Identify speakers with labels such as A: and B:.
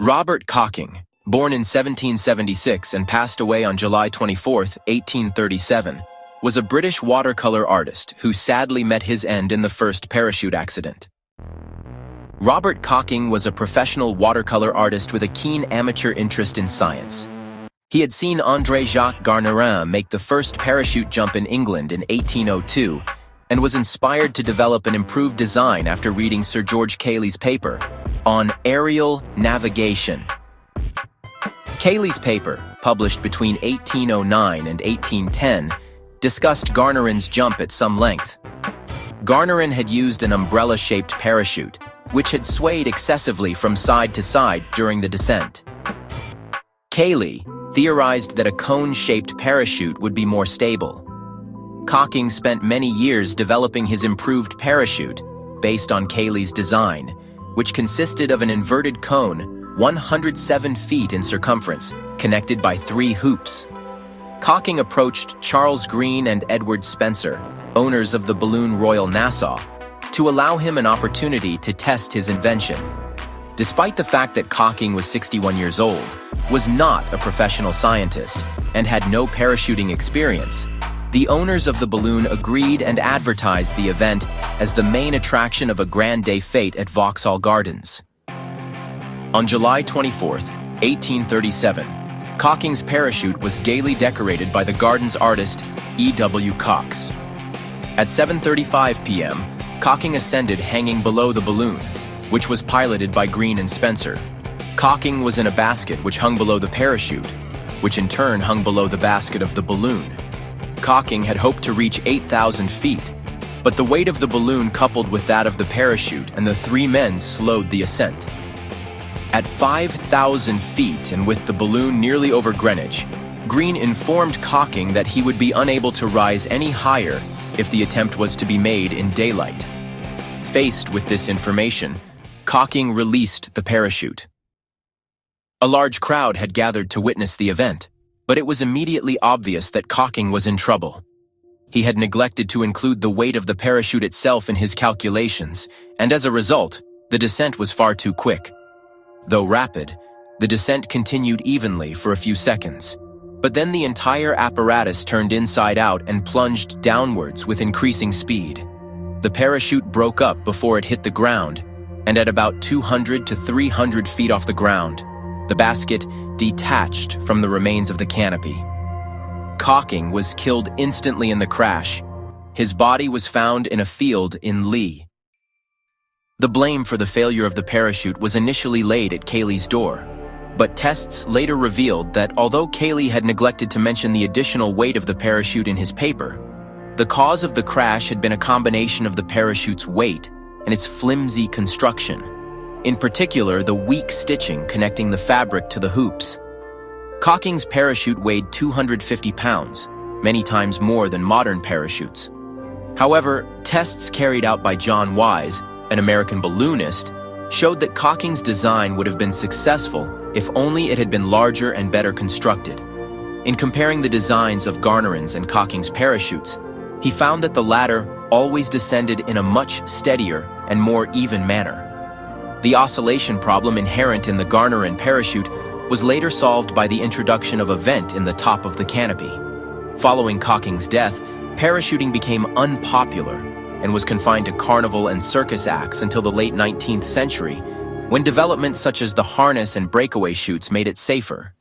A: Robert Cocking, born in 1776 and passed away on July 24, 1837, was a British watercolor artist who sadly met his end in the first parachute accident. Robert Cocking was a professional watercolor artist with a keen amateur interest in science. He had seen André-Jacques Garnerin make the first parachute jump in England in 1802 and was inspired to develop an improved design after reading Sir George Cayley's paper on aerial navigation. Cayley's paper, published between 1809 and 1810, discussed Garnerin's jump at some length. Garnerin had used an umbrella-shaped parachute, which had swayed excessively from side to side during the descent. Cayley theorized that a cone-shaped parachute would be more stable. Cocking spent many years developing his improved parachute, based on Cayley's design, which consisted of an inverted cone 107 feet in circumference, connected by 3 hoops. Cocking approached Charles Green and Edward Spencer, owners of the balloon Royal Nassau, to allow him an opportunity to test his invention. Despite the fact that Cocking was 61 years old, was not a professional scientist, and had no parachuting experience, the owners of the balloon agreed and advertised the event as the main attraction of a grand day fete at Vauxhall Gardens. On July 24, 1837, Cocking's parachute was gaily decorated by the Gardens artist E.W. Cox. At 7:35 p.m., Cocking ascended hanging below the balloon, which was piloted by Green and Spencer. Cocking was in a basket which hung below the parachute, which in turn hung below the basket of the balloon. Cocking had hoped to reach 8,000 feet, but the weight of the balloon coupled with that of the parachute and the 3 men slowed the ascent. At 5,000 feet and with the balloon nearly over Greenwich, Green informed Cocking that he would be unable to rise any higher if the attempt was to be made in daylight. Faced with this information, Cocking released the parachute. A large crowd had gathered to witness the event, but it was immediately obvious that Cocking was in trouble. He had neglected to include the weight of the parachute itself in his calculations, and as a result, the descent was far too quick. Though rapid, the descent continued evenly for a few seconds, but then the entire apparatus turned inside out and plunged downwards with increasing speed. The parachute broke up before it hit the ground, and at about 200 to 300 feet off the ground, the basket detached from the remains of the canopy. Cocking was killed instantly in the crash. His body was found in a field in Lee. The blame for the failure of the parachute was initially laid at Cayley's door, but tests later revealed that although Cayley had neglected to mention the additional weight of the parachute in his paper, the cause of the crash had been a combination of the parachute's weight and its flimsy construction. In particular, the weak stitching connecting the fabric to the hoops. Cocking's parachute weighed 250 pounds, many times more than modern parachutes. However, tests carried out by John Wise, an American balloonist, showed that Cocking's design would have been successful if only it had been larger and better constructed. In comparing the designs of Garnerin's and Cocking's parachutes, he found that the latter always descended in a much steadier and more even manner. The oscillation problem inherent in the Garnerin parachute was later solved by the introduction of a vent in the top of the canopy. Following Cocking's death, parachuting became unpopular and was confined to carnival and circus acts until the late 19th century, when developments such as the harness and breakaway chutes made it safer.